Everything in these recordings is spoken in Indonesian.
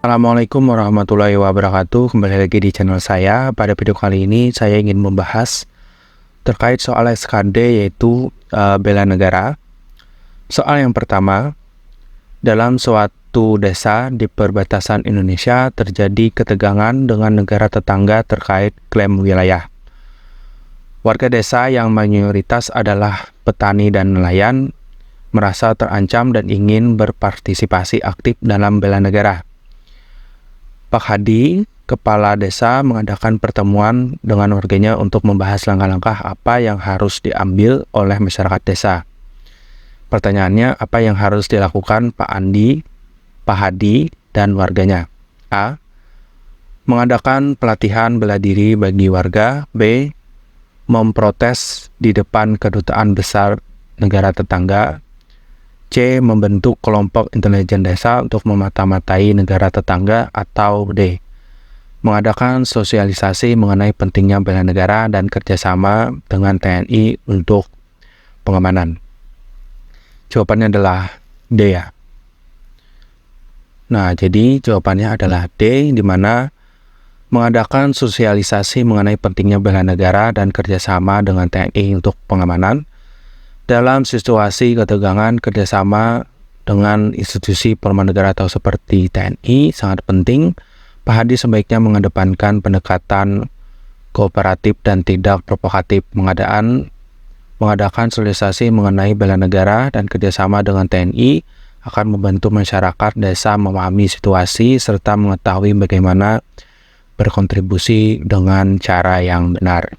Assalamualaikum warahmatullahi wabarakatuh. Kembali lagi di channel saya. Pada video kali ini saya ingin membahas terkait soal SKD, yaitu bela negara. Soal yang pertama, dalam suatu desa di perbatasan Indonesia terjadi ketegangan dengan negara tetangga terkait klaim wilayah. Warga desa yang mayoritas adalah petani dan nelayan merasa terancam dan ingin berpartisipasi aktif dalam bela negara. Pak Hadi, kepala desa, mengadakan pertemuan dengan warganya untuk membahas langkah-langkah apa yang harus diambil oleh masyarakat desa. Pertanyaannya, apa yang harus dilakukan Pak Hadi, dan warganya? A. Mengadakan pelatihan bela diri bagi warga. B. Memprotes di depan kedutaan besar negara tetangga. C. Membentuk kelompok intelijen desa untuk memata-matai negara tetangga. Atau D. Mengadakan sosialisasi mengenai pentingnya bela negara dan kerjasama dengan TNI untuk pengamanan. Jawabannya adalah D ya. Nah, jadi jawabannya adalah D, di mana mengadakan sosialisasi mengenai pentingnya bela negara dan kerjasama dengan TNI untuk pengamanan. Dalam situasi ketegangan, kerjasama dengan institusi perlindungan negara atau seperti TNI sangat penting. Pak Hadi sebaiknya mengedepankan pendekatan kooperatif dan tidak provokatif. Mengadakan sosialisasi mengenai bela negara dan kerjasama dengan TNI akan membantu masyarakat desa memahami situasi serta mengetahui bagaimana berkontribusi dengan cara yang benar.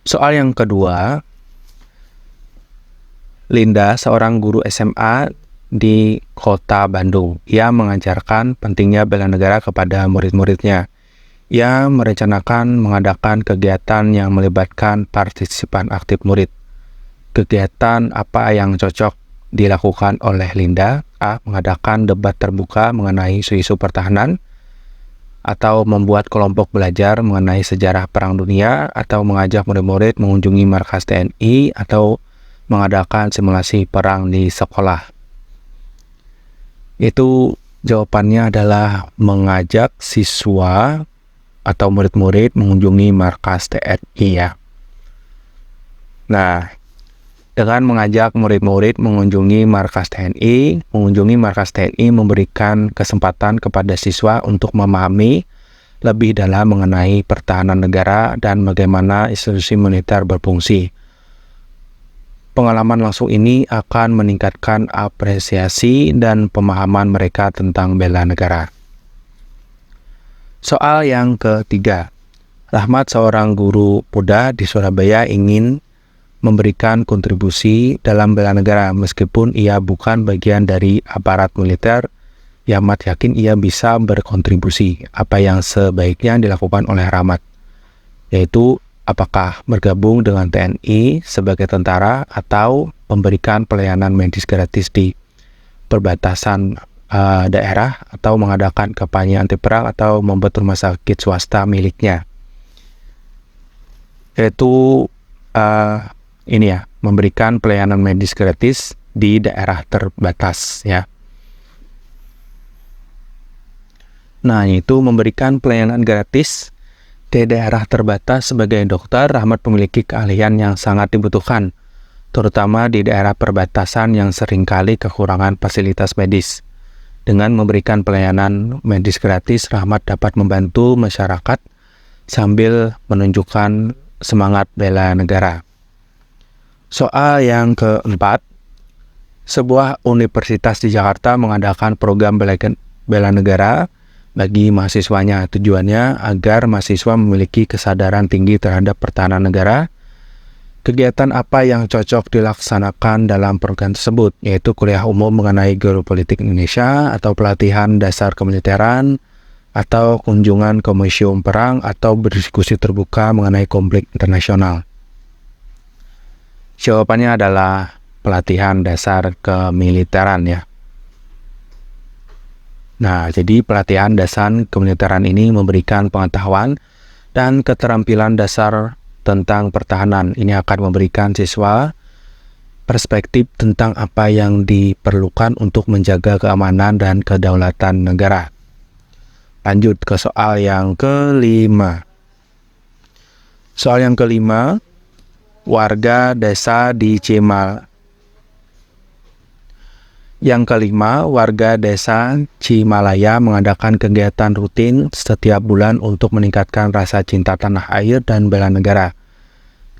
Soal yang kedua, Linda, seorang guru SMA di kota Bandung. Ia mengajarkan pentingnya bela negara kepada murid-muridnya. Ia merencanakan mengadakan kegiatan yang melibatkan partisipan aktif murid. Kegiatan apa yang cocok dilakukan oleh Linda? A. Mengadakan debat terbuka mengenai isu-isu pertahanan, atau membuat kelompok belajar mengenai sejarah Perang Dunia, atau mengajak murid-murid mengunjungi markas TNI, atau mengadakan simulasi perang di sekolah. Itu jawabannya adalah mengajak siswa atau murid-murid mengunjungi markas TNI ya. Nah, dengan mengajak murid-murid mengunjungi markas TNI memberikan kesempatan kepada siswa untuk memahami lebih dalam mengenai pertahanan negara dan bagaimana institusi militer berfungsi. Pengalaman langsung ini akan meningkatkan apresiasi dan pemahaman mereka tentang bela negara. Soal yang ketiga, Rahmat, seorang guru muda di Surabaya, ingin memberikan kontribusi dalam bela negara. Meskipun ia bukan bagian dari aparat militer, Rahmat yakin ia bisa berkontribusi. Apa yang sebaiknya dilakukan oleh Rahmat? Yaitu, apakah bergabung dengan TNI sebagai tentara atau memberikan pelayanan medis gratis di perbatasan daerah, atau mengadakan kampanye anti perang, atau membuat rumah sakit swasta miliknya. Yaitu memberikan pelayanan medis gratis di daerah terbatas ya. Nah, itu memberikan pelayanan gratis di daerah terbatas. Sebagai dokter, Rahmat memiliki keahlian yang sangat dibutuhkan, terutama di daerah perbatasan yang seringkali kekurangan fasilitas medis. Dengan memberikan pelayanan medis gratis, Rahmat dapat membantu masyarakat sambil menunjukkan semangat bela negara. Soal yang keempat, sebuah universitas di Jakarta mengadakan program bela negara bagi mahasiswanya. Tujuannya agar mahasiswa memiliki kesadaran tinggi terhadap pertahanan negara. Kegiatan apa yang cocok dilaksanakan dalam program tersebut? Yaitu kuliah umum mengenai geopolitik Indonesia, atau pelatihan dasar kemiliteran, atau kunjungan ke museum perang, atau berdiskusi terbuka mengenai konflik internasional. Jawabannya adalah pelatihan dasar kemiliteran ya. Nah, jadi pelatihan dasar kemiliteran ini memberikan pengetahuan dan keterampilan dasar tentang pertahanan. Ini akan memberikan siswa perspektif tentang apa yang diperlukan untuk menjaga keamanan dan kedaulatan negara. Lanjut ke soal yang kelima. Soal yang kelima, warga desa di Cimal. Yang kelima, warga desa Cimalaya mengadakan kegiatan rutin setiap bulan untuk meningkatkan rasa cinta tanah air dan bela negara.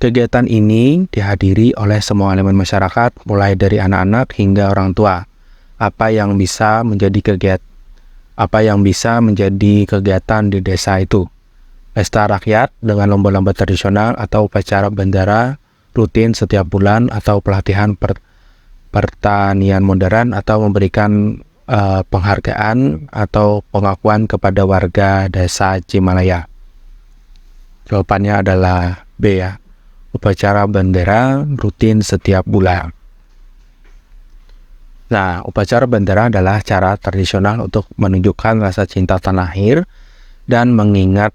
Kegiatan ini dihadiri oleh semua elemen masyarakat, mulai dari anak-anak hingga orang tua. Apa yang bisa menjadi kegiatan di desa itu? Pesta rakyat dengan lomba-lomba tradisional atau upacara bendera rutin setiap bulan, atau pelatihan pertanian modern, atau memberikan penghargaan atau pengakuan kepada warga desa Cimalaya. Jawabannya adalah B ya. Upacara bendera rutin setiap bulan. Nah, upacara bendera adalah cara tradisional untuk menunjukkan rasa cinta tanah air dan mengingat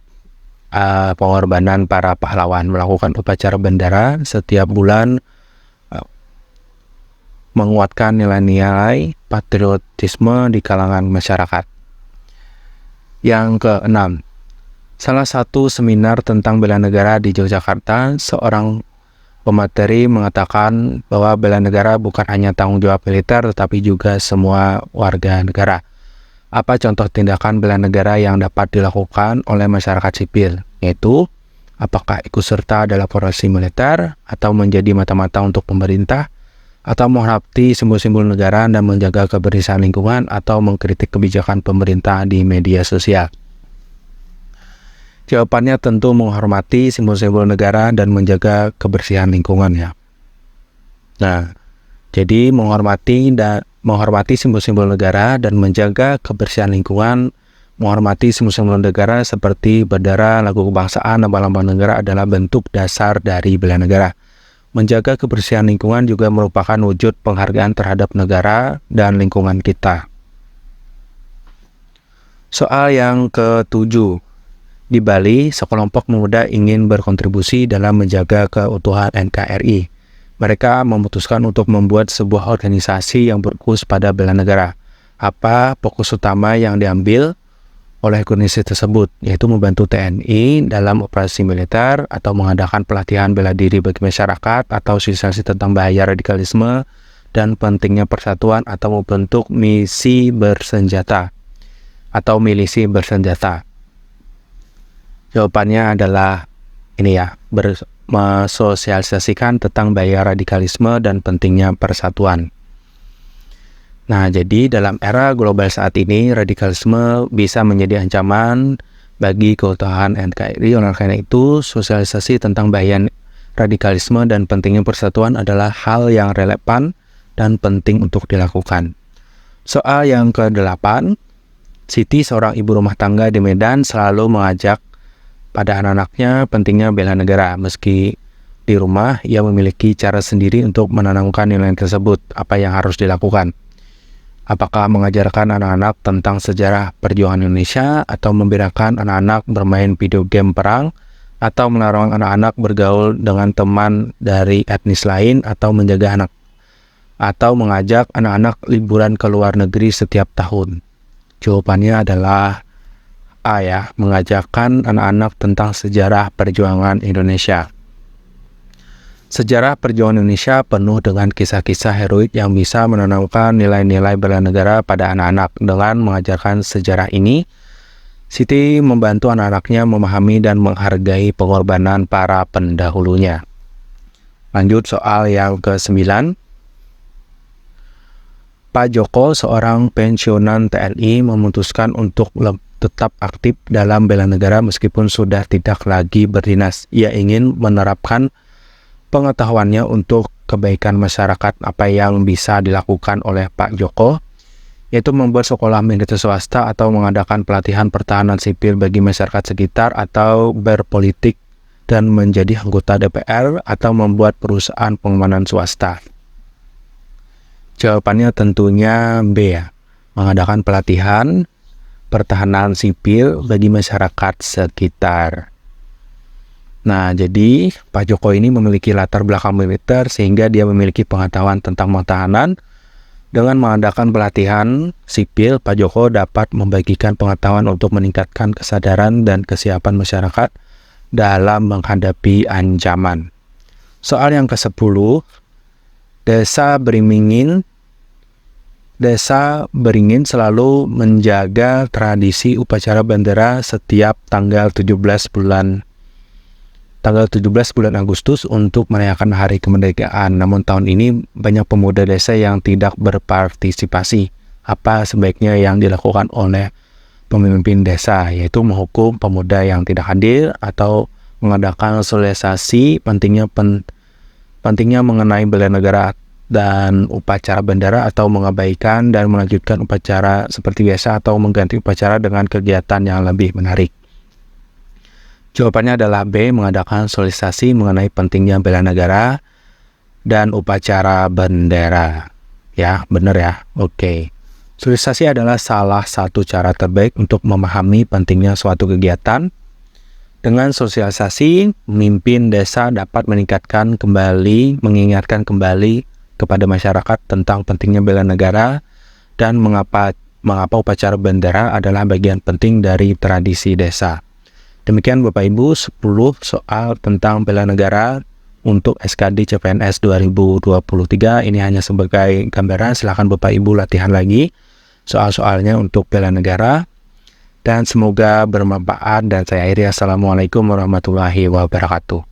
pengorbanan para pahlawan. Melakukan upacara bendera setiap bulan menguatkan nilai-nilai patriotisme di kalangan masyarakat. Yang keenam, salah satu seminar tentang bela negara di Yogyakarta, seorang pemateri mengatakan bahwa bela negara bukan hanya tanggung jawab militer, tetapi juga semua warga negara. Apa contoh tindakan bela negara yang dapat dilakukan oleh masyarakat sipil? Yaitu, apakah ikut serta dalam operasi militer, atau menjadi mata-mata untuk pemerintah, atau menghormati simbol-simbol negara dan menjaga kebersihan lingkungan, atau mengkritik kebijakan pemerintah di media sosial? Jawabannya tentu menghormati simbol-simbol negara dan menjaga kebersihan lingkungan ya. Nah, jadi menghormati simbol-simbol negara dan menjaga kebersihan lingkungan, menghormati simbol-simbol negara seperti bendera, lagu kebangsaan, lambang-lambang negara adalah bentuk dasar dari bela negara. Menjaga kebersihan lingkungan juga merupakan wujud penghargaan terhadap negara dan lingkungan kita. Soal yang ketujuh. Di Bali, sekelompok pemuda ingin berkontribusi dalam menjaga keutuhan NKRI. Mereka memutuskan untuk membuat sebuah organisasi yang berfokus pada bela negara. Apa fokus utama yang diambil oleh organisasi tersebut? Yaitu membantu TNI dalam operasi militer, atau mengadakan pelatihan bela diri bagi masyarakat, atau sosialisasi tentang bahaya radikalisme dan pentingnya persatuan, atau membentuk misi bersenjata atau milisi bersenjata. Jawabannya adalah ini ya, mensosialisasikan tentang bahaya radikalisme dan pentingnya persatuan. Nah, jadi dalam era global saat ini, radikalisme bisa menjadi ancaman bagi keutuhan NKRI. Oleh karena itu, sosialisasi tentang bahaya radikalisme dan pentingnya persatuan adalah hal yang relevan dan penting untuk dilakukan. Soal yang ke-8, Siti, seorang ibu rumah tangga di Medan, selalu mengajak pada anak-anaknya pentingnya bela negara. Meski di rumah, ia memiliki cara sendiri untuk menanamkan nilai tersebut. Apa yang harus dilakukan? Apakah mengajarkan anak-anak tentang sejarah perjuangan Indonesia, atau membiarkan anak-anak bermain video game perang, atau melarang anak-anak bergaul dengan teman dari etnis lain, atau mengajak anak-anak liburan ke luar negeri setiap tahun? Jawabannya adalah A ya, mengajarkan anak-anak tentang sejarah perjuangan Indonesia. Sejarah perjuangan Indonesia penuh dengan kisah-kisah heroik yang bisa menanamkan nilai-nilai bela negara pada anak-anak. Dengan mengajarkan sejarah ini, Siti membantu anak-anaknya memahami dan menghargai pengorbanan para pendahulunya. Lanjut soal yang ke-9. Pak Joko, seorang pensiunan TNI, memutuskan untuk tetap aktif dalam bela negara meskipun sudah tidak lagi berdinas. Ia ingin menerapkan pengetahuannya untuk kebaikan masyarakat. Apa yang bisa dilakukan oleh Pak Joko? Yaitu membuat sekolah militer swasta, atau mengadakan pelatihan pertahanan sipil bagi masyarakat sekitar, atau berpolitik dan menjadi anggota DPR, atau membuat perusahaan pengamanan swasta. Jawabannya tentunya B ya, mengadakan pelatihan pertahanan sipil bagi masyarakat sekitar. Nah, jadi Pak Joko ini memiliki latar belakang militer sehingga dia memiliki pengetahuan tentang pertahanan. Dengan mengadakan pelatihan sipil, Pak Joko dapat membagikan pengetahuan untuk meningkatkan kesadaran dan kesiapan masyarakat dalam menghadapi ancaman. Soal yang ke-10, Desa Beringin selalu menjaga tradisi upacara bendera setiap tanggal 17 bulan Agustus untuk merayakan Hari Kemerdekaan. Namun tahun ini banyak pemuda desa yang tidak berpartisipasi. Apa sebaiknya yang dilakukan oleh pemimpin desa, yaitu menghukum pemuda yang tidak hadir atau mengadakan sosialisasi pentingnya mengenai bela negara dan upacara bendera, atau mengabaikan dan melanjutkan upacara seperti biasa atau mengganti upacara dengan kegiatan yang lebih menarik. Jawabannya adalah B, mengadakan sosialisasi mengenai pentingnya bela negara dan upacara bendera. Ya, benar ya? Oke. Sosialisasi adalah salah satu cara terbaik untuk memahami pentingnya suatu kegiatan. Dengan sosialisasi, pemimpin desa dapat mengingatkan kembali kepada masyarakat tentang pentingnya bela negara dan mengapa upacara bendera adalah bagian penting dari tradisi desa. Demikian Bapak Ibu 10 soal tentang bela negara untuk SKD CPNS 2023. Ini hanya sebagai gambaran, silahkan Bapak Ibu latihan lagi soal-soalnya untuk bela negara. Dan semoga bermanfaat, dan saya akhiri. Assalamualaikum warahmatullahi wabarakatuh.